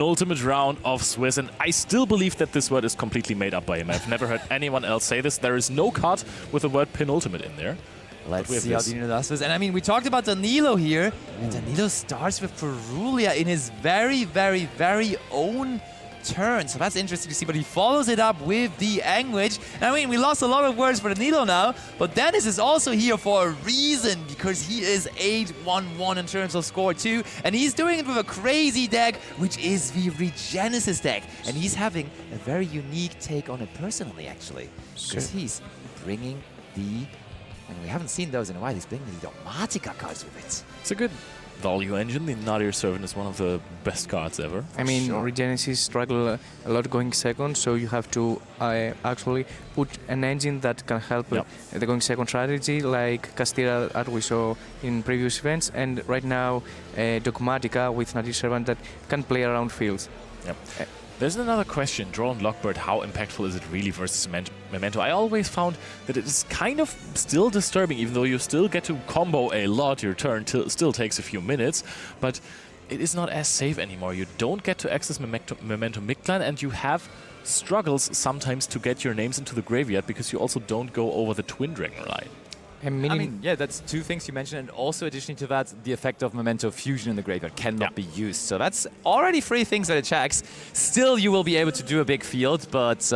Ultimate round of Swiss, and I still believe that this word is completely made up by him. I've never heard anyone else say this. There is no card with the word penultimate in there. Let's see how Danilo does this. And I mean, we talked about Danilo here. And Danilo starts with Purulia in his very own turn. So that's interesting to see, but he follows it up with the Anguage. And I mean, we lost a lot of words for Danilo now, but Dennis is also here for a reason, because he is 8-1-1 in terms of score too, and he's doing it with a crazy deck, which is the Regenesis deck. And he's having a very unique take on it personally, actually, because he's bringing the, and we haven't seen those in a while, he's bringing the Dogmatika cards with it. It's a good value engine. The Nadir Servant is one of the best cards ever. I mean, Regenesis struggle a lot going second, so you have to actually put an engine that can help the going second strategy, like Castilla that we saw in previous events, and right now Dogmatika with Nadir Servant that can play around fields. Yep. There's another question, Draw and Lockbird, how impactful is it really versus Memento? I always found that it is kind of still disturbing, even though you still get to combo a lot, your turn still takes a few minutes, but it is not as safe anymore. You don't get to access Memento Mictlan, and you have struggles sometimes to get your names into the graveyard because you also don't go over the Twin Dragon line. I mean, yeah, that's two things you mentioned, and also additionally to that, the effect of Memento Fusion in the graveyard cannot be used. So that's already three things that it checks. Still, you will be able to do a big field, but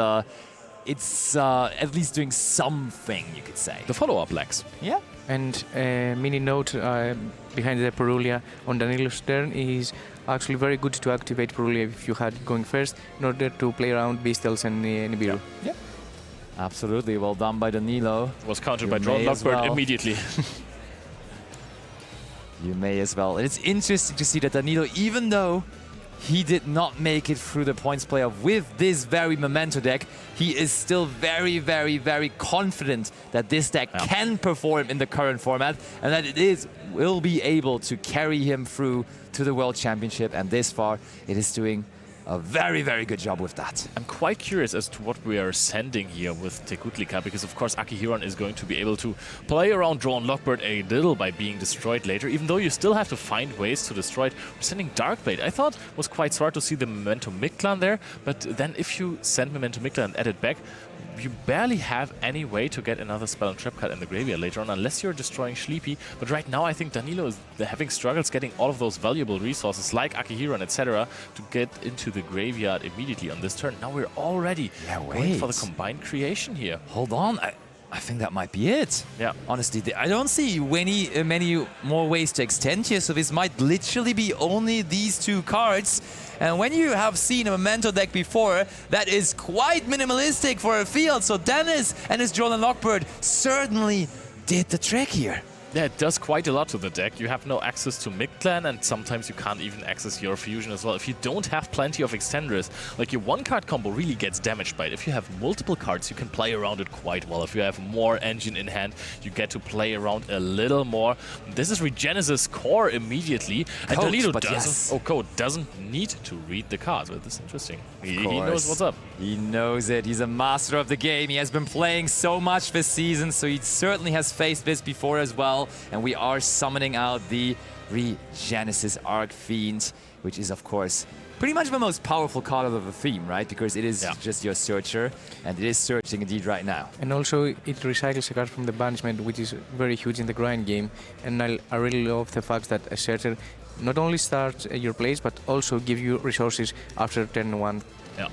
it's at least doing something, you could say. The follow-up lags. Yeah. And mini note behind the Purulia on Danilo's turn is actually very good to activate Purulia if you had going first in order to play around Beastels and Nibiru. Yeah. Absolutely, well done by Danilo. Was countered by Draw and Lockbird immediately. You may as well. And it's interesting to see that Danilo, even though he did not make it through the points playoff with this very Memento deck, he is still very confident that this deck can perform in the current format, and that it will be able to carry him through to the World Championship. And this far, it is doing a very good job with that. I'm quite curious as to what we are sending here with Tekutlika, because of course Akihiron is going to be able to play around Draw and Lockbird a little by being destroyed later, even though you still have to find ways to destroy it. We're sending Darkblade. I thought it was quite smart to see the Memento Mictlan there, but then if you send Memento Mictlan and add it back, you barely have any way to get another spell and trap card in the graveyard later on, unless you're destroying Sleepy. But right now I think Danilo is having struggles getting all of those valuable resources like Akihiron, etc. to get into the graveyard immediately on this turn. Now we're already going for the combined creation here. Hold on, I think that might be it. Yeah. Honestly, I don't see many more ways to extend here, so this might literally be only these two cards. And when you have seen a Memento deck before, that is quite minimalistic for a field. So Dennis and his Draw and Lockbird certainly did the trick here. Yeah, it does quite a lot to the deck. You have no access to Mictlan, and sometimes you can't even access your Fusion as well. If you don't have plenty of extenders, like your one-card combo really gets damaged by it. If you have multiple cards, you can play around it quite well. If you have more engine in hand, you get to play around a little more. This is Regenesis core immediately, and Danilo doesn't need to read the cards. But this is interesting. He knows what's up. He knows it. He's a master of the game. He has been playing so much this season, so he certainly has faced this before as well. And we are summoning out the Regenesis Archfiend, which is, of course, pretty much the most powerful card of the theme, right? Because it is just your searcher, and it is searching indeed right now. And also, it recycles a card from the banishment, which is very huge in the grind game. And I really love the fact that a searcher not only starts your plays, but also give you resources after turn 1. Yeah.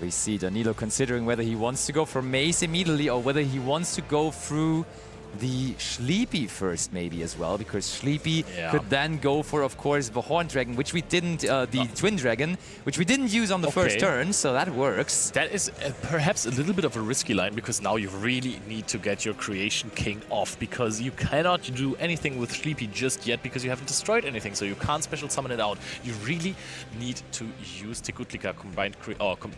We see Danilo considering whether he wants to go for Mace immediately or whether he wants to go through the Sleepy first, maybe as well, because Sleepy could then go for, of course, the Horn Dragon, which we didn't, the Twin Dragon, which we didn't use on the first turn, so that works. That is perhaps a little bit of a risky line, because now you really need to get your Creation King off, because you cannot do anything with Sleepy just yet, because you haven't destroyed anything, so you can't special summon it out. You really need to use Tekutlika combined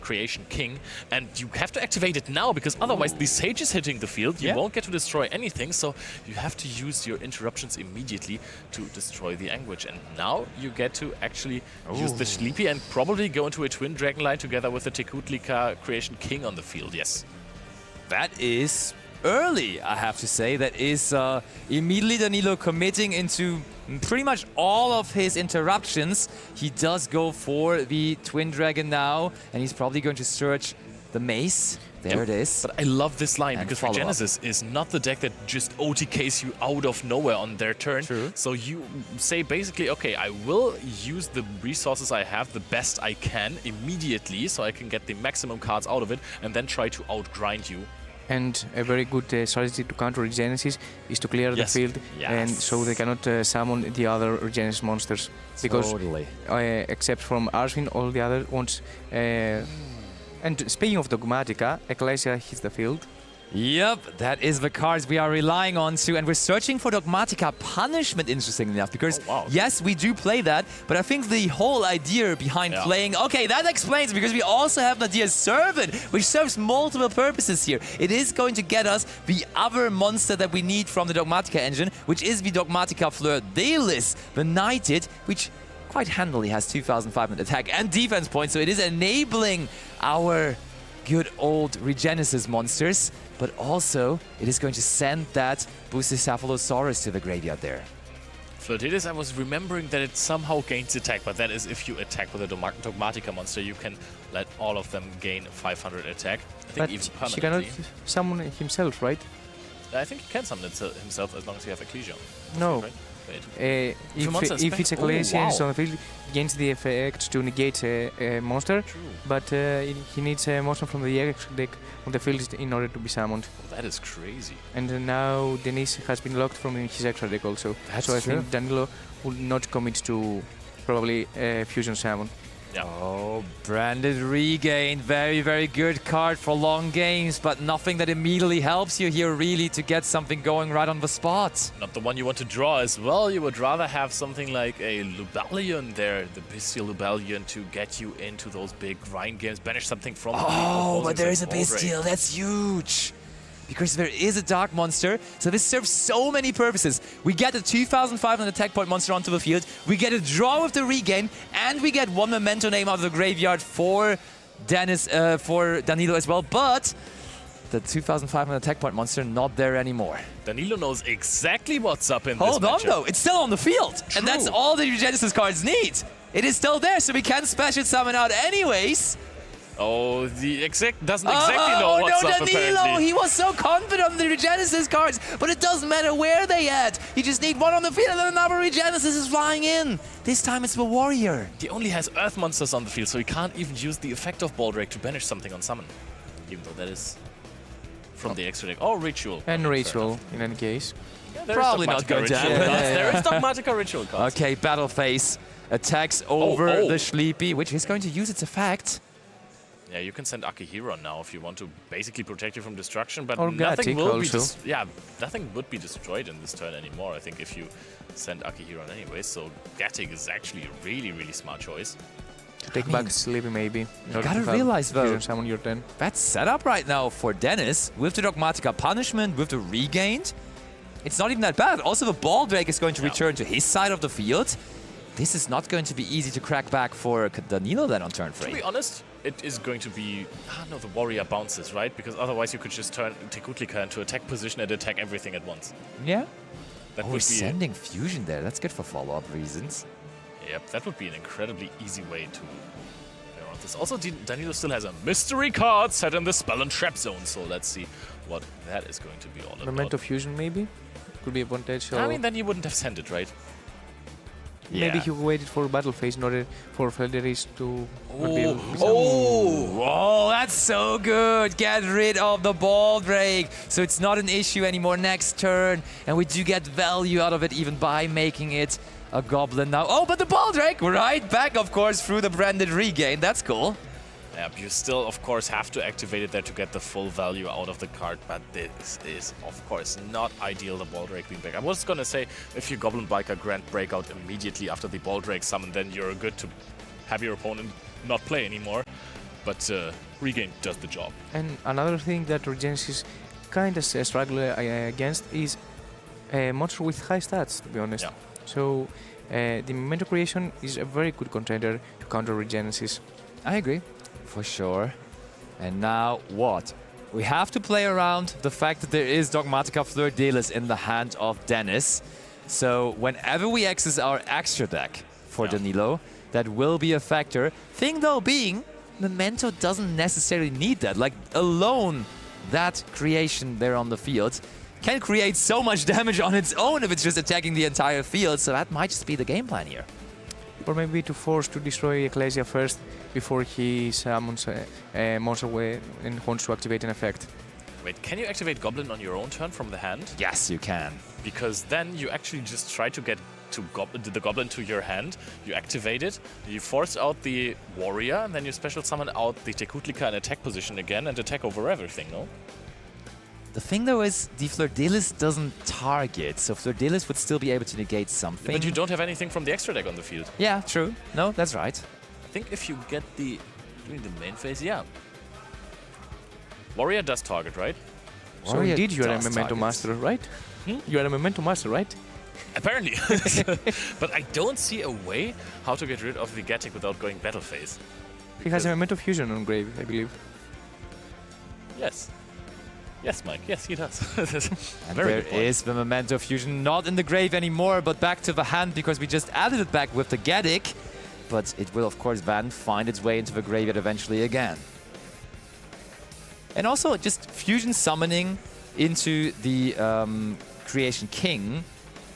Creation King, and you have to activate it now, because otherwise the Sage is hitting the field, you won't get to destroy anything. So you have to use your interruptions immediately to destroy the Anguage. And now you get to actually use the Sleepy and probably go into a Twin Dragon line together with the Tekutlika Creation King on the field, yes. That is early, I have to say. That is immediately Danilo committing into pretty much all of his interruptions. He does go for the Twin Dragon now, and he's probably going to search the Mace. There it is. But I love this line And because follow-up. Regenesis is not the deck that just OTKs you out of nowhere on their turn. True. So you say basically, okay, I will use the resources I have the best I can immediately so I can get the maximum cards out of it and then try to outgrind you. And a very good strategy to counter Regenesis is to clear the field, and so they cannot summon the other Regenesis monsters. Because Totally. Except from Arsvin, all the other ones. And speaking of Dogmatika, Ecclesia hits the field. Yep, that is the cards we are relying on to, and we're searching for Dogmatika Punishment, interestingly enough, because yes, we do play that, but I think the whole idea behind playing, okay, that explains, because we also have Nadia's Servant, which serves multiple purposes here. It is going to get us the other monster that we need from the Dogmatika engine, which is the Dogmatika Fleur Delis, the Knighted, which quite handily has 2,500 attack and defense points, so it is enabling our good old Regenesis monsters, but also it is going to send that boosted Cephalosaurus to the graveyard there. Flirtidis, I was remembering that it somehow gains attack, but that is if you attack with a Dogmatika monster, you can let all of them gain 500 attack. I think But even she cannot permanently. summon himself, right? I think he can summon it himself as long as you have Ecclesia. No. Right? Wait. If it's Ecclesia and so on the field, gains the effect to negate a monster, but he needs a monster from the extra deck on the field in order to be summoned. Oh, that is crazy. And now Denis has been locked from his extra deck also. That's so I true. think Danilo will not commit to probably Fusion Summon. Yeah. Oh, Branded Regain. Very, very good card for long games, but nothing that immediately helps you here really to get something going right on the spot. Not the one you want to draw as well. You would rather have something like a Lubellion there, the Bestial Lubellion, to get you into those big grind games, banish something from the Oh, but there is a Ball Break. Bestial. That's huge. Because there is a Dark Monster, so this serves so many purposes. We get a 2,500 attack point monster onto the field, we get a draw with the Regain, and we get one Memento name out of the graveyard for Danilo as well, but the 2,500 attack point monster not there anymore. Danilo knows exactly what's up in this Hold on matchup. though, it's still on the field, and that's True. all the Regenesis cards need. It is still there, so we can special summon out anyways. Oh, the doesn't exactly know what's up, Danilo! apparently. He was so confident on the Regenesis cards, but it doesn't matter where they at. You just need one on the field and then another Regenesis is flying in. This time it's the Warrior. He only has Earth monsters on the field, so he can't even use the effect of Ball Break to banish something on summon. Even though that is from the extra deck. Oh, Ritual. And Fair Ritual, enough. in any case. Yeah, there is Probably not Dogmatika going to Ritual happen. cards. Yeah. There is Dogmatika Ritual cards. Okay, Battle Phase attacks over oh. the Sleepy, which is going to use its effect. Yeah, you can send Akihiro now if you want to basically protect you from destruction, but Or nothing Gatik will be also. nothing would be destroyed in this turn anymore, I think, if you send Akihiro anyway. So Gatik is actually a really, really smart choice. Take mean, back Sleepy maybe. in order gotta to have realize, though, Fusion Summon your turn. that's set up right now for Dennis with the Dogmatika Punishment, with the Regained. It's not even that bad. Also, the Ball Drake is going to return to his side of the field. This is not going to be easy to crack back for Danilo then on turn 3. To be honest, it is going to be... no, the Warrior bounces, right? Because otherwise you could just turn Tekutlika into attack position and attack everything at once. Yeah. That We're would be... sending Fusion there. That's good for follow-up reasons. Yep, that would be an incredibly easy way to... this. Also, Danilo still has a mystery card set in the Spell and Trap zone, so let's see what that is going to be all about. Memento Fusion maybe? Could be a potential. I mean, then you wouldn't have sent it, right? Maybe Yeah. he waited for battle phase in order for Felderis to reveal. Oh, that's so good. Get rid of the Ball Drake. So it's not an issue anymore next turn. And we do get value out of it even by making it a Goblin now. Oh, but the Ball Drake right back, of course, through the Branded Regain. That's cool. Yep, you still, of course, have to activate it there to get the full value out of the card, but this is, of course, not ideal, the Ball Drake being back. I was gonna say, if you Goblin Biker Grand Breakout immediately after the Ball Drake summon, then you're good to have your opponent not play anymore, but Regain does the job. And another thing that Regenesis kind of struggle against is a monster with high stats, to be honest. Yeah. So the Memento creation is a very good contender to counter Regenesis. I agree. For sure. And now what? we have to play around the fact that there is Dogmatika Fleur Delis in the hand of Dennis. So whenever we access our extra deck for Danilo, that will be a factor. Thing though being, Memento doesn't necessarily need that. Like alone, that creation there on the field can create so much damage on its own if it's just attacking the entire field. So that might just be the game plan here. Or maybe to force to destroy Ecclesia first before he summons a monster and wants to activate an effect. Wait, can you activate Goblin on your own turn from the hand? Yes, you can. Because then you actually just try to get the Goblin to your hand, you activate it, you force out the Warrior, and then you special summon out the Tekutlika in attack position again and attack over everything, no? The thing though is, the Fleur Delis doesn't target, so Fleur Delis would still be able to negate something. But you don't have anything from the extra deck on the field. Yeah, true. No, that's right. I think if you get during the main phase, yeah. Warrior does target, right? So Warrior indeed you are a does Memento target. Master, right? You are a Memento Master, right? Apparently. But I don't see a way how to get rid of the Gatic without going battle phase. He has a Memento Fusion on Grave, I believe. Yes. Yes, Mike. Yes, he does. And Very there good point. is the Memento Fusion, not in the grave anymore, but back to the hand because we just added it back with the Gatic. But it will, of course, then find its way into the graveyard eventually again. And also, just Fusion summoning into the Creation King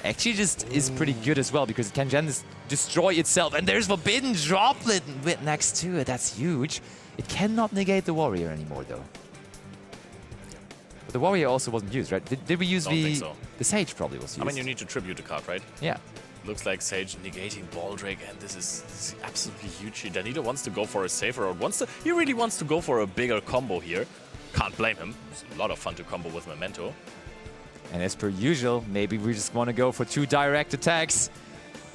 actually just is pretty good as well because it can just destroy itself. And there's Forbidden Droplet next to it. That's huge. It cannot negate the Warrior anymore, though. But the Warrior also wasn't used, right? Did we use Don't think the... so. The Sage probably was used. I mean, you need to tribute a card, right? Yeah. Looks like Sage negating Baldrake, and this is absolutely huge. Danilo wants to go for a safer, or he really wants to go for a bigger combo here. Can't blame him. It's a lot of fun to combo with Memento. And as per usual, maybe we just want to go for 2 direct attacks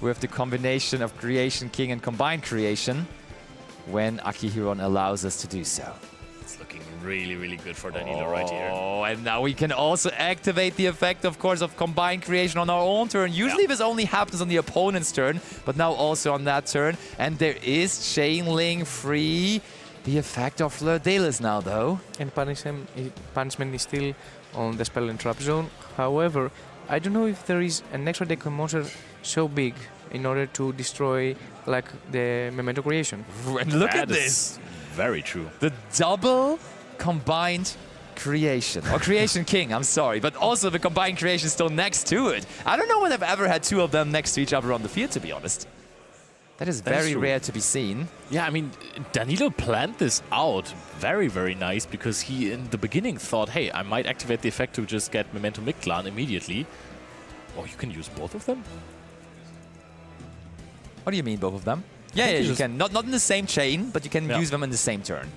with the combination of Creation King and Combined Creation when Akihiron allows us to do so. It's looking really, really good for Danilo right here. Oh, and now we can also activate the effect, of course, of Combined Creation on our own turn. Usually this only happens on the opponent's turn, but now also on that turn. And there is Chain Link free. The effect of Fleur Delis now, though. And punishment is still on the spell and trap zone. However, I don't know if there is an extra deck monster so big in order to destroy like the Memento creation. And look That at this. is very true. The double Combined Creation. Or Creation King, I'm sorry. But also the Combined Creation still next to it. I don't know when I've ever had 2 of them next to each other on the field, to be honest. That is very rare to be seen. Yeah, I mean, Danilo planned this out very, very nice because he, in the beginning, thought, hey, I might activate the effect to just get Memento Mictlan immediately. Oh, you can use both of them? What do you mean, both of them? Yeah, you can. Not in the same chain, but you can use them in the same turn.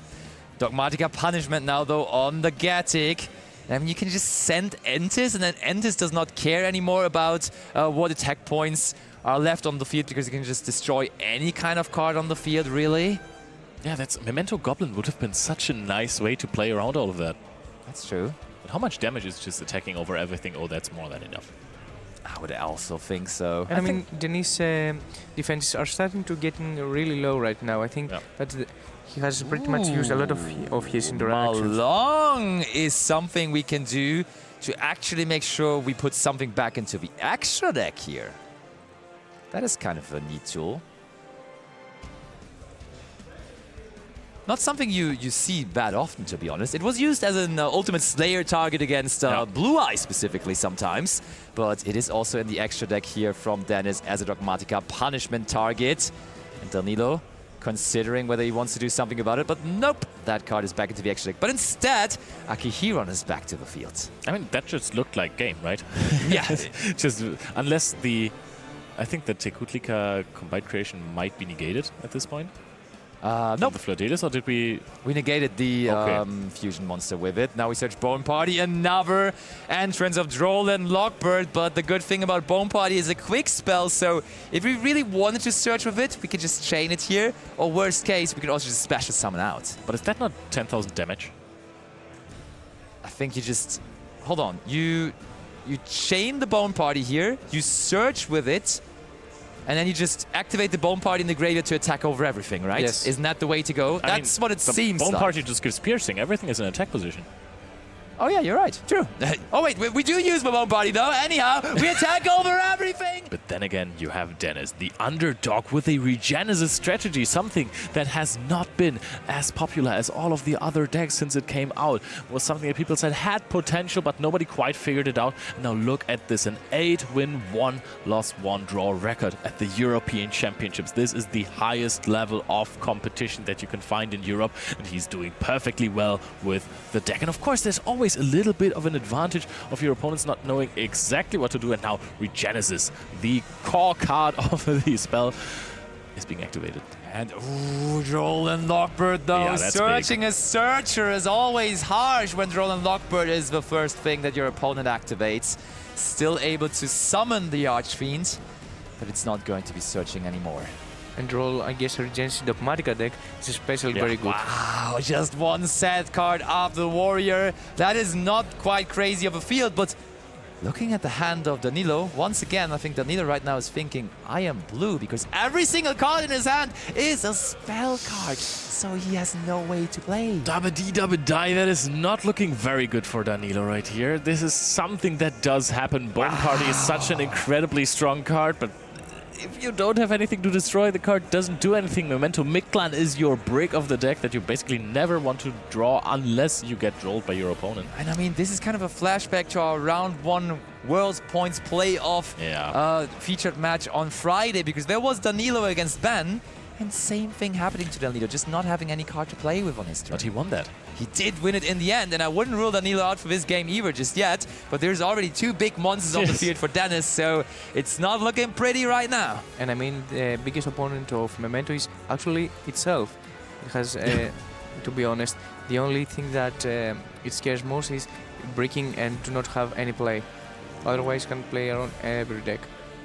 Dogmatika Punishment now, though, on the Gatic. I mean, you can just send Entis, and then Entis does not care anymore about what attack points are left on the field because you can just destroy any kind of card on the field, really. Yeah, Memento Goblin would have been such a nice way to play around all of that. That's true. But how much damage is just attacking over everything? Oh, that's more than enough. I would also think so. And I mean, Denis' defenses are starting to get really low right now. I think that he has pretty much used a lot of his interactions. Malong is something we can do to actually make sure we put something back into the extra deck here. That is kind of a neat tool. Not something you see that often, to be honest. It was used as an Ultimate Slayer target against Blue Eye specifically sometimes, but it is also in the extra deck here from Dennis as a Dogmatika Punishment target. And Danilo considering whether he wants to do something about it, but nope, that card is back into the extra deck. But instead, Akihiron is back to the field. I mean, that just looked like game, right? Yeah. Just unless I think the Tekutlika Combined Creation might be negated at this point. Nope. The Fleur Delis, or did we... We negated the fusion monster with it. Now we search Bone Party, another entrance of Droll and Lockbird, but the good thing about Bone Party is a quick spell, so if we really wanted to search with it, we could just chain it here, or worst case, we could also just special summon out. But is that not 10,000 damage? I think you just... Hold on. You chain the Bone Party here, you search with it, and then you just activate the Bone Party in the graveyard to attack over everything, right? Yes. Isn't that the way to go? That's what it seems Bone like. Party just gives piercing. Everything is in attack position. Oh yeah, you're right. True. Oh wait, we do use Memento Party though. Anyhow, we attack over everything. But then again, you have Dennis, the underdog with a Regenesis strategy, something that has not been as popular as all of the other decks since it came out. It was something that people said had potential, but nobody quite figured it out. Now look at this, an 8-win, 1-loss, 1-draw record at the European Championships. This is the highest level of competition that you can find in Europe, and he's doing perfectly well with the deck. And of course, there's always a little bit of an advantage of your opponents not knowing exactly what to do. And now Regenesis, the core card of the spell, is being activated. And ooh, Droll and Lockbird though. Yeah, that's Searching big. a Searcher is always harsh when Droll and Lockbird is the first thing that your opponent activates. Still able to summon the Archfiend, but it's not going to be searching anymore. And roll, I guess, a Regenesis Dogmatika deck is especially very good. Wow, just one sad card of the Warrior. That is not quite crazy of a field, but looking at the hand of Danilo, once again, I think Danilo right now is thinking, I am blue, because every single card in his hand is a spell card, so he has no way to play. Double D, double die, that is not looking very good for Danilo right here. This is something that does happen. Bone Party is such an incredibly strong card, but if you don't have anything to destroy, the card doesn't do anything. Memento Mictlan is your brick of the deck that you basically never want to draw unless you get rolled by your opponent. And I mean, this is kind of a flashback to our round 1 World Points playoff featured match on Friday, because there was Danilo against Ben, and same thing happening to Danilo, just not having any card to play with on his turn. But he won that. He did win it in the end, and I wouldn't rule Danilo out for this game either just yet, but there's already 2 big monsters on the field for Dennis, so it's not looking pretty right now. And I mean, the biggest opponent of Memento is actually itself. It has, to be honest, the only thing that it scares most is breaking and do not have any play. Otherwise, can play around every deck.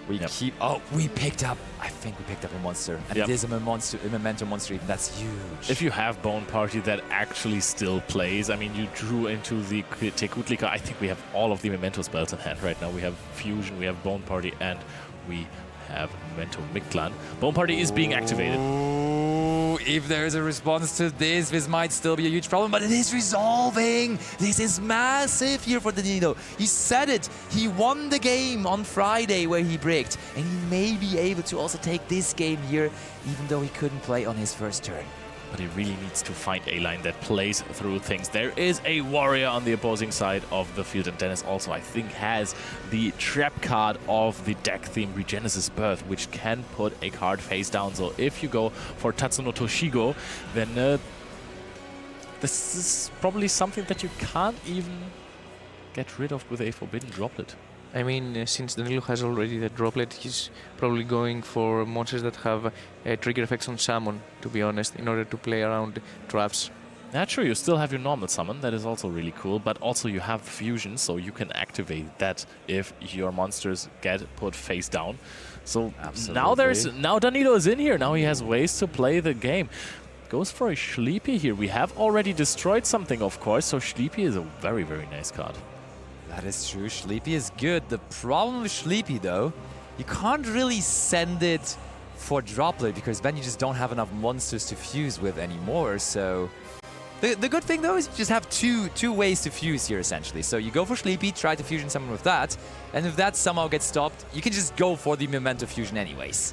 We keep... Oh, we picked up... I think we picked up a monster. And it is a Memento monster even. That's huge. If you have Bone Party that actually still plays, I mean, you drew into the Tekutlika. I think we have all of the Memento spells in hand right now. We have Fusion, we have Bone Party, and we have Memento Mictlan. Bone Party is being activated. Ooh, if there is a response to this might still be a huge problem, but it is resolving. This is massive here for Danilo. He said it. He won the game on Friday where he bricked, and he may be able to also take this game here, even though he couldn't play on his first turn. But he really needs to find a line that plays through things. There is a warrior on the opposing side of the field, and Dennis also, I think, has the trap card of the deck theme Regenesis Birth, which can put a card face down. So if you go for Tatsuno Toshigo, then this is probably something that you can't even get rid of with a Forbidden Droplet. I mean, since Danilo has already the droplet, he's probably going for monsters that have trigger effects on summon, to be honest, in order to play around traps. Naturally, you still have your normal summon, that is also really cool, but also you have fusion, so you can activate that if your monsters get put face down. So now Danilo is in here, now he has ways to play the game. Goes for a Sleepy here. We have already destroyed something, of course, so Sleepy is a very, very nice card. That is true. Sleepy is good. The problem with Sleepy, though, you can't really send it for Droplet because then you just don't have enough monsters to fuse with anymore. So the good thing, though, is you just have two ways to fuse here, essentially. So you go for Sleepy, try to fusion someone with that, and if that somehow gets stopped, you can just go for the Memento fusion anyways.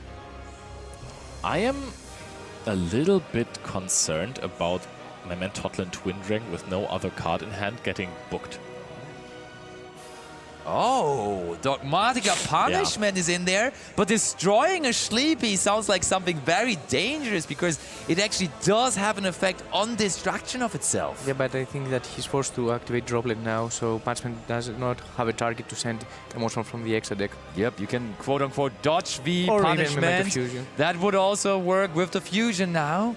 I am a little bit concerned about Mementotlan Twin Dragon with no other card in hand getting booked. Oh, Dogmatika Punishment is in there, but destroying a Sleepy sounds like something very dangerous because it actually does have an effect on distraction of itself. Yeah, but I think that he's forced to activate Droplet now, so Punishment does not have a target to send a monster from the extra deck. Yep, you can quote-unquote dodge the or Punishment. Fusion. That would also work with the Fusion now.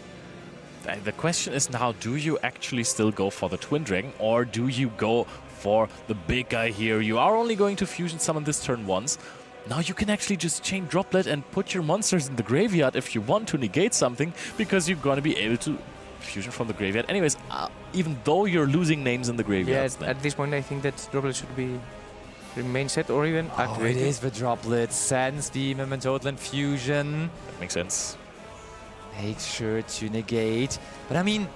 The question is now, do you actually still go for the Twin Dragon, or do you go for the big guy here? You are only going to fusion summon this turn once. Now you can actually just chain Droplet and put your monsters in the graveyard if you want to negate something, because you're going to be able to fusion from the graveyard anyways, even though you're losing names in the graveyard. Yeah, at this point I think that Droplet should be remain set or even activated. It is the Droplet. Sends the Mementotlan Fusion. That makes sense. Make sure to negate. But I mean,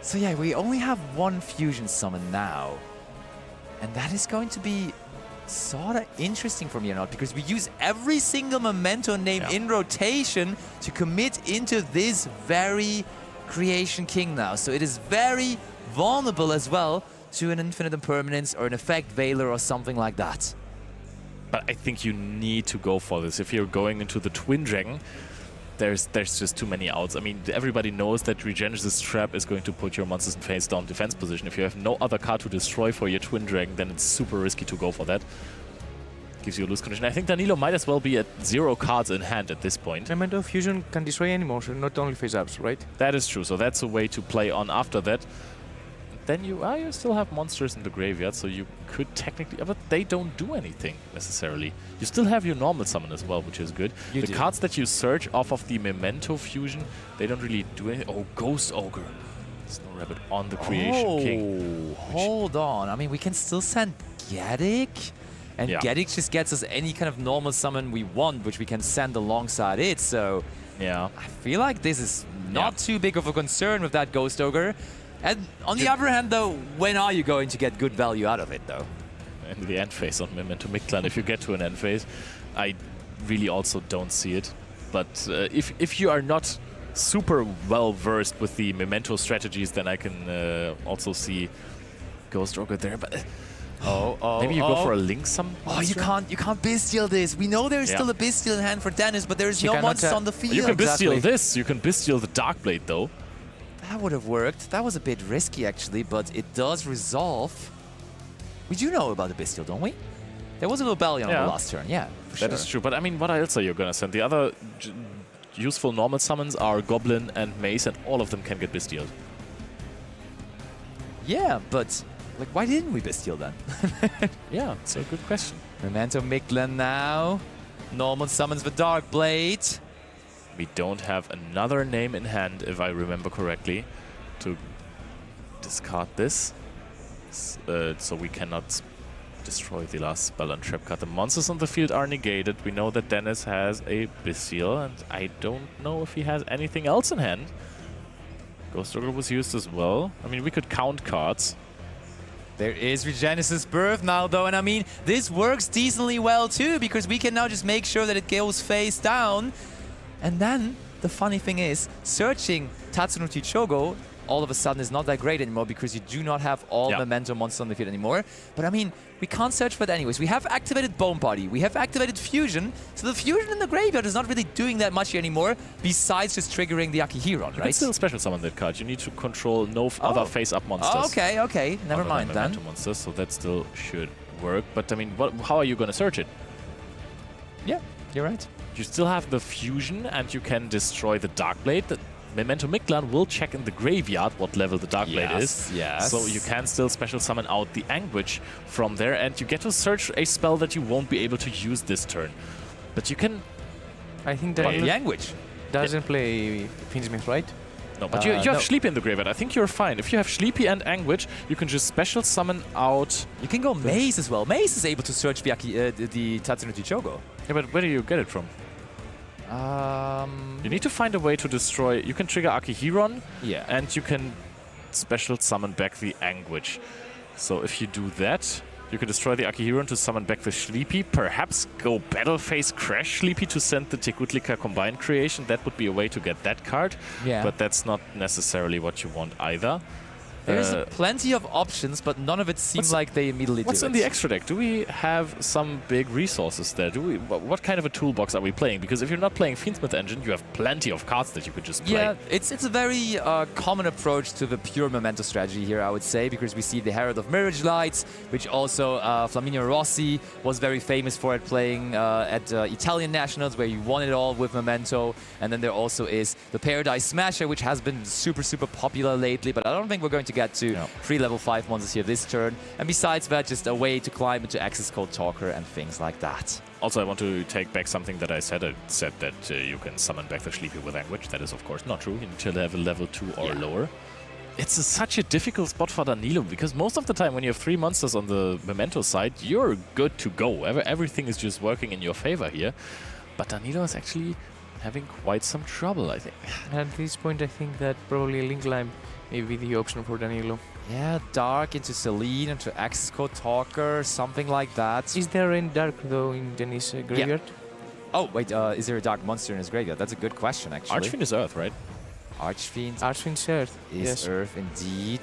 so yeah, we only have one Fusion summon now. And that is going to be sort of interesting for me or not, because we use every single Memento name in rotation to commit into this very Creation King now. So it is very vulnerable as well to an Infinite Impermanence or an Effect Veiler or something like that. But I think you need to go for this. If you're going into the Twin Dragon, there's just too many outs. I mean, everybody knows that Regenesis Trap is going to put your monsters in face-down defense position. If you have no other card to destroy for your Twin Dragon, then it's super risky to go for that. Gives you a loose condition. I think Danilo might as well be at 0 cards in hand at this point. Memento Fusion can destroy any monster, not only face-ups, right? That is true, so that's a way to play on after that. Then you still have monsters in the graveyard, so you could technically... but they don't do anything, necessarily. You still have your normal summon as well, which is good. The cards that you search off of the Memento Fusion, they don't really do anything. Oh, Ghost Ogre. Snow Rabbit on the Creation King. Hold on. I mean, we can still send Gaddick. And Gaddick just gets us any kind of normal summon we want, which we can send alongside it. So I feel like this is not too big of a concern with that Ghost Ogre. And on the other hand, though, when are you going to get good value out of it, though? In the end phase on Memento Mictlan, if you get to an end phase, I really also don't see it. But if you are not super well versed with the Memento strategies, then I can also see Ghost Ogre there. But maybe you go for a Link summon. Oh, you can't Bestial this. We know there's still a Bestial in hand for Dennis, but there's no monsters on the field. You can Bestial this. You can Bestial the Darkblade, though. That would have worked. That was a bit risky, actually, but it does resolve. We do know about the Bestial, don't we? There was a Rebellion on the last turn, That is true, but I mean, what else are you going to send? The other useful normal summons are Goblin and Mace, and all of them can get Bestialed. Yeah, but like, why didn't we Bestial then? Yeah, it's a good question. Memento Mictlan now. Normal summons the Darkblade. We don't have another name in hand, if I remember correctly, to discard this. So we cannot destroy the last spell and trap card. The monsters on the field are negated. We know that Dennis has a Bestial, and I don't know if he has anything else in hand. Ghost Ogre was used as well. I mean, we could count cards. There is Regenesis Birth now, though, and I mean, this works decently well, too, because we can now just make sure that it goes face down. And then, the funny thing is, searching Tatsunoti Chogo all of a sudden is not that great anymore because you do not have all Memento monsters on the field anymore. But I mean, we can't search for it anyways. We have activated Bone Body, we have activated Fusion, so the Fusion in the graveyard is not really doing that much here anymore, besides just triggering the Akihiron, right? You can still special summon that card. You need to control no other face-up monsters. Okay, never mind then. Memento monsters, so that still should work. But I mean, how are you going to search it? Yeah, you're right. You still have the Fusion, and you can destroy the Darkblade. The Memento Mictlan will check in the graveyard what level the Darkblade is. Yes. So you can still special summon out the Anguish from there, and you get to search a spell that you won't be able to use this turn. But you can... I think that the Anguish doesn't play Fiendsmith, right? No, but you have Sleepy in the graveyard. I think you're fine. If you have Sleepy and Anguish, you can just special summon out... You can go Maze as well. Maze is able to search the Tatsunoti Chogo. Yeah, but where do you get it from? You need to find a way to destroy... You can trigger Akihiron, and you can special summon back the Anguish. So if you do that, you can destroy the Akihiron to summon back the Sleepy, perhaps go Battle Phase Crash Sleepy to send the Tekutlika Combined Creation. That would be a way to get that card, but that's not necessarily what you want either. There's plenty of options, but none of it seems like they immediately do it. What's in the extra deck? Do we have some big resources there? What kind of a toolbox are we playing? Because if you're not playing Fiendsmith Engine, you have plenty of cards that you could just play. Yeah, it's a very common approach to the pure Memento strategy here, I would say, because we see the Herald of Mirage Lights, which also Flaminio Rossi was very famous for it, playing at Italian Nationals, where you won it all with Memento. And then there also is the Paradise Smasher, which has been super, super popular lately, but I don't think we're going to get to 3 level 5 monsters here this turn. And besides that, just a way to climb into Access Code Talker and things like that. Also, I want to take back something that I said. I said that you can summon back the Sleepy with Anguish. That is, of course, not true. You need to have a level 2 or lower. It's such a difficult spot for Danilo, because most of the time when you have 3 monsters on the Memento side, you're good to go. Everything is just working in your favor here. But Danilo is actually having quite some trouble, I think. At this point, I think that probably Link Climb may be the option for Danilo. Yeah, Dark into Celine, into Access Code Talker, something like that. Is there any Dark though in Dennis' graveyard? Oh, wait, is there a Dark Monster in his graveyard? That's a good question, actually. Archfiend is Earth, right? Archfiend Archfiend's Earth. is Yes. Earth, indeed.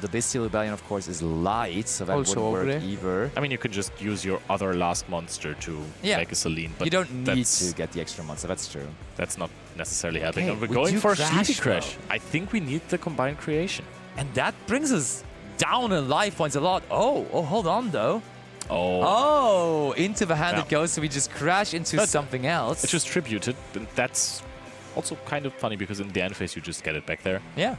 The Bestial Rebellion, of course, is Light, so that Also wouldn't work Ogre. either. I mean, you could just use your other last monster to make a Celine, but You don't need that's- to get the extra monster, that's true. That's not necessarily helping. Okay, And we're we going do for Crash, Sleepy Crash. though. I think we need the combined creation. And that brings us down in life points a lot. Oh, hold on, though. Oh. Oh, into the hand Yeah. it goes, so we just crash into But something else. It's just tributed, and that's also kind of funny because in the end phase you just get it back there. Yeah.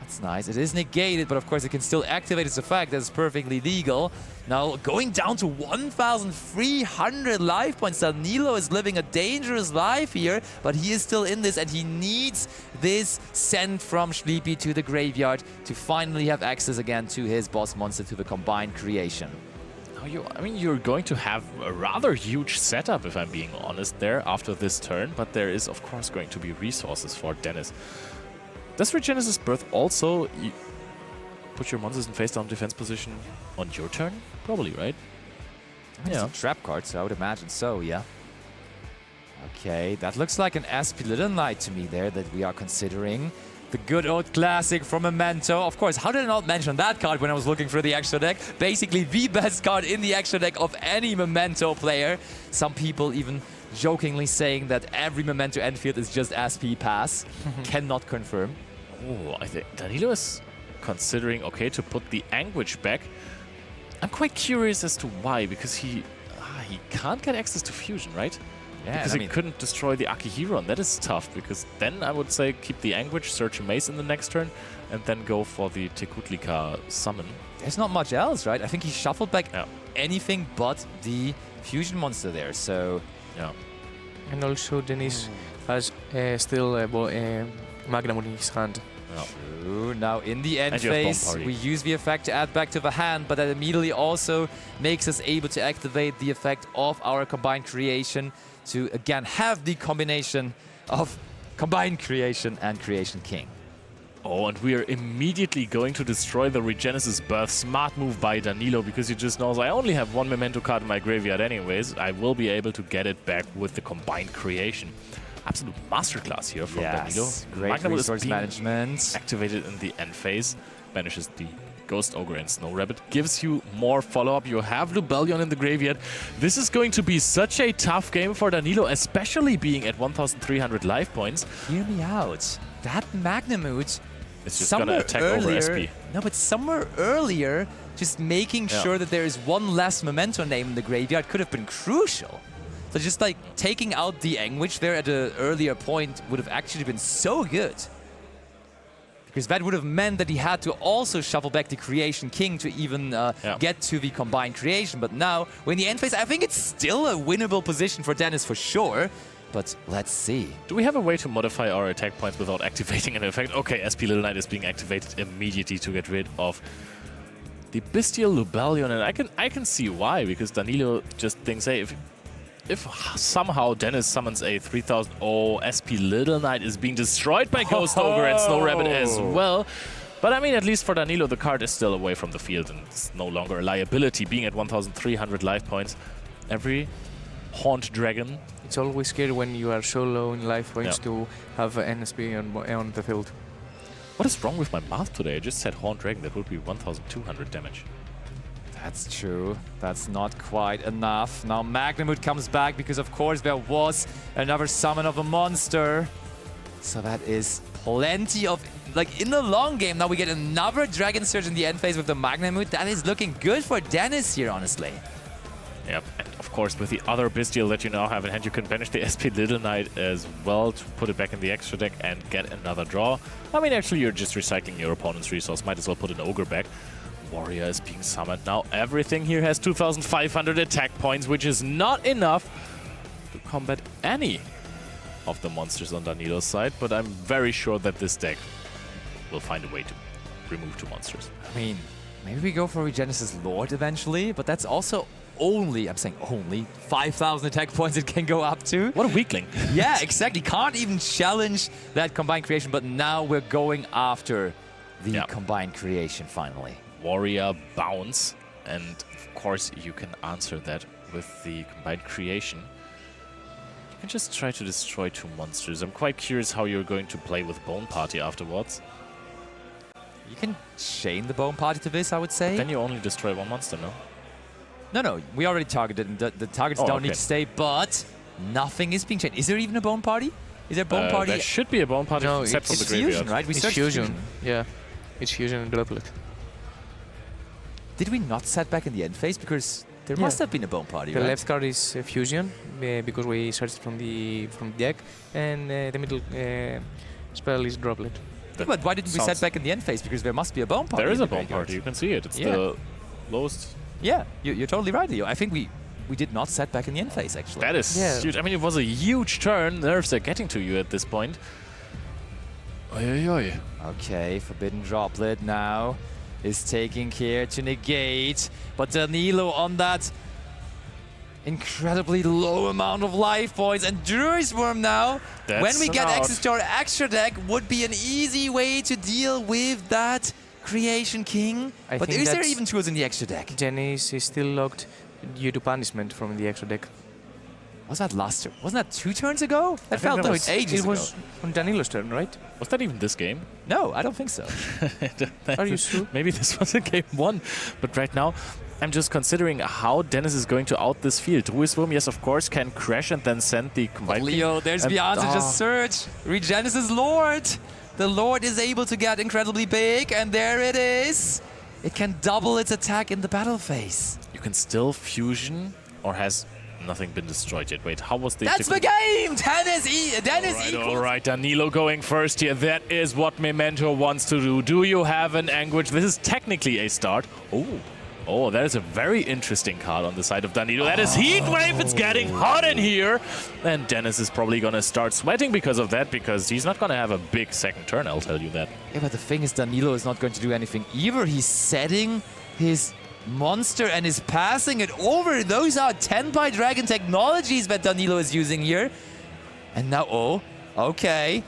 That's nice. It is negated, but of course it can still activate its effect. That's perfectly legal. Now, going down to 1,300 life points. Danilo is living a dangerous life here, but he is still in this, and he needs this send from Sleepy to the graveyard to finally have access again to his boss monster, to the combined creation. Now you're going to have a rather huge setup, if I'm being honest, there after this turn, but there is, of course, going to be resources for Dennis. Does Regenesis Birth also put your monsters in face-down defense position on your turn? Probably, right? It's a trap card, so I would imagine so, yeah. Okay, that looks like an SP Little Knight to me there that we are considering. The good old classic from Memento. Of course, how did I not mention that card when I was looking for the extra deck? Basically the best card in the extra deck of any Memento player. Some people even jokingly saying that every Memento end field is just SP pass. Cannot confirm. Oh, I think Danilo is considering, okay, to put the Anguish back. I'm quite curious as to why, because he can't get access to Fusion, right? Yeah, because he couldn't destroy the Akihiron. That is tough, because then I would say keep the Anguish, search a Mace in the next turn, and then go for the Tekutlika summon. There's not much else, right? I think he shuffled back anything but the Fusion monster there, so... Yeah. And also Dennis has still Magnum in his hand. True. Now in the end And you have Bomb phase, Party. we use the effect to add back to the hand, but that immediately also makes us able to activate the effect of our combined creation to again have the combination of combined creation and creation king. Oh, and we are immediately going to destroy the Regenesis Birth. Smart move by Danilo, because he just knows I only have one Memento card in my graveyard anyways. I will be able to get it back with the combined creation. Absolute masterclass here from Danilo. Great Magnum is resource being management. activated in the end phase. Banishes the Ghost Ogre and Snow Rabbit. Gives you more follow-up. You have Lubellion in the graveyard. This is going to be such a tough game for Danilo, especially being at 1,300 life points. Hear me out. That Magnamut It's just gonna attack over SP. No, but somewhere earlier, just making sure that there is one less Memento name in the graveyard could have been crucial. So just like taking out the Anguish there at an earlier point would have actually been so good. Because that would have meant that he had to also shuffle back the Creation King to even get to the combined creation. But now, when the end phase, I think it's still a winnable position for Dennis for sure. But let's see. Do we have a way to modify our attack points without activating an effect? Okay, SP Little Knight is being activated immediately to get rid of the Bestial Lubellion, and I can see why, because Danilo just thinks, hey, if somehow Dennis summons a 3000, SP Little Knight is being destroyed by Ghost Ogre and Snow Rabbit as well. But I mean, at least for Danilo, the card is still away from the field and it's no longer a liability, being at 1,300 life points. Every Haunt Dragon. It's always scary when you are so low in life points to have an NSP on the field. What is wrong with my math today? I just said Haunt Dragon, that would be 1,200 damage. That's true. That's not quite enough. Now Magnamut comes back because, of course, there was another summon of a monster. So that is plenty of... Like, in the long game, now we get another Dragon Surge in the end phase with the Magnamut. That is looking good for Dennis here, honestly. Yep, and of course, with the other Bestial that you now have in hand, you can banish the SP Little Knight as well to put it back in the extra deck and get another draw. I mean, actually, you're just recycling your opponent's resource. Might as well put an Ogre back. Warrior is being summoned. Now everything here has 2,500 attack points, which is not enough to combat any of the monsters on Danilo's side, but I'm very sure that this deck will find a way to remove two monsters. I mean, maybe we go for Regenesis Lord eventually, but that's also only, I'm saying only, 5,000 attack points it can go up to. What a weakling. Yeah, exactly. Can't even challenge that combined creation, but now we're going after the combined creation finally. Warrior bounce, and of course you can answer that with the combined creation. You can just try to destroy 2 monsters. I'm quite curious how you're going to play with Bone Party afterwards. You can chain the Bone Party to this, I would say. Then you only destroy 1 monster, no? No, we already targeted, and the targets don't need to stay, but nothing is being chained. Is there even a Bone Party? Is there a Bone Party? There should be a Bone Party, No, except for It's the graveyard. fusion, right? We It's searched fusion. Yeah, it's fusion and droplet. Did we not set back in the end phase? Because there must have been a Bone Party, The right? left card is fusion because we searched from the deck, and the middle spell is droplet. Yeah, but why didn't we set back in the end phase? Because there must be a Bone Party. There is in a the Bone graveyard. Party, you can see it. It's the lowest. Yeah, you're totally right, Leo. I think we did not set back in the end phase, actually. That is huge. I mean, it was a huge turn. Nerves are getting to you at this point. Oi, oi, oi. Okay, Forbidden Droplet now is taking care to negate, but Danilo on that incredibly low amount of life points, and Druid's Worm now, That's when we get out. access to our extra deck, would be an easy way to deal with that Creation King. I But think is there that's- even tools in the extra deck? Genesis is still locked due to punishment from the extra deck. Was that last turn? Wasn't that 2 turns ago? That think felt that like was- ages It ago. was on Danilo's turn, right? Was that even this game? No, I don't think so. Are you sure? Maybe this was in game 1. But right now, I'm just considering how Dennis is going to out this field. Druid's Worm, yes, of course, can crash and then send the combined. Leo, there's And- the answer. Ah. Just search. Regenesis Lord. The Lord is able to get incredibly big, and there it is. It can double its attack in the battle phase. You can still fusion, or has nothing been destroyed yet? Wait, how was the... That's the game! Dennis equals... All right, Danilo going first here. That is what Memento wants to do. Do you have an Anguish? This is technically a start. Oh, that is a very interesting card on the side of Danilo. That is Heatwave. It's getting hot in here. And Dennis is probably going to start sweating because of that, because he's not going to have a big second turn, I'll tell you that. Yeah, but the thing is, Danilo is not going to do anything either. He's setting his monster and is passing it over. Those are 10 Dragon technologies that Danilo is using here. And now, okay.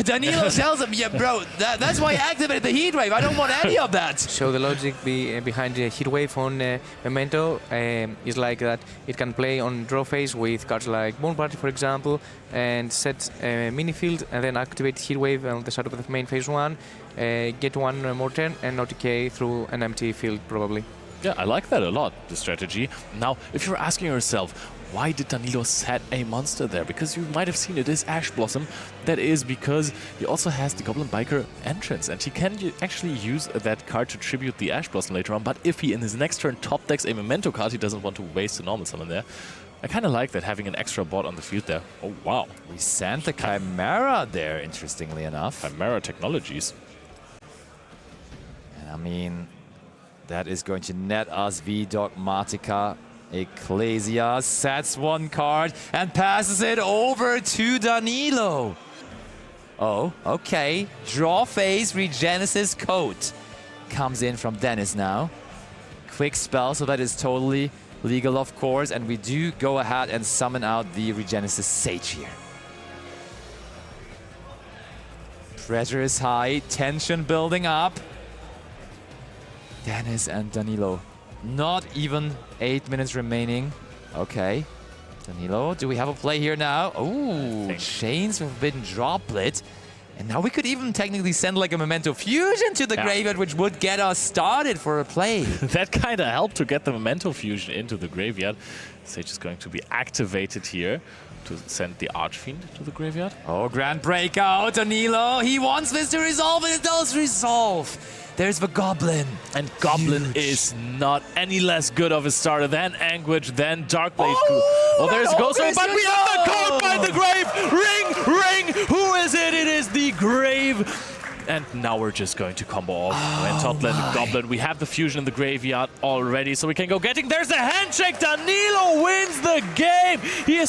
Danilo tells him, yeah, bro, that's why I activated the heat wave. I don't want any of that. So the logic behind the heat wave on Memento is like that it can play on draw phase with cards like Bone Party, for example, and set mini field and then activate heat wave on the start of the main phase 1, get 1 more turn and not decay through an empty field probably. Yeah, I like that a lot, the strategy. Now, if you're asking yourself, why did Danilo set a monster there? Because you might have seen it is Ash Blossom. That is because he also has the Goblin Biker entrance, and he can actually use that card to tribute the Ash Blossom later on, but if he in his next turn top decks a Memento card, he doesn't want to waste a normal summon there. I kind of like that, having an extra bot on the field there. Oh, wow. We sent the Chimera there, interestingly enough. Chimera Technologies. And I mean, that is going to net us v Dogmatika. Ecclesia sets 1 card and passes it over to Danilo. Oh, okay. Draw phase, Regenesis Coat. Comes in from Dennis now. Quick spell, so that is totally legal, of course. And we do go ahead and summon out the Regenesis Sage here. Pressure is high, tension building up. Dennis and Danilo. Not even 8 minutes remaining. Okay. Danilo, do we have a play here now? Oh, Chains Forbidden Droplet. And now we could even technically send like a Memento Fusion to the graveyard, which would get us started for a play. That kind of helped to get the Memento Fusion into the graveyard. Sage is going to be activated here to send the Archfiend to the graveyard. Oh, Grand Breakout, Danilo. He wants this to resolve, and it does resolve. There's the Goblin. And Goblin is not any less good of a starter than Anguish, than Darkblade. Oh, there's Ghost Wave, but we have the card by the grave! Ring! Who is it? It is the grave! And now we're just going to combo off. And top lane the Goblin. We have the fusion in the graveyard already, so we can go getting. There's the handshake! Danilo wins the game! He is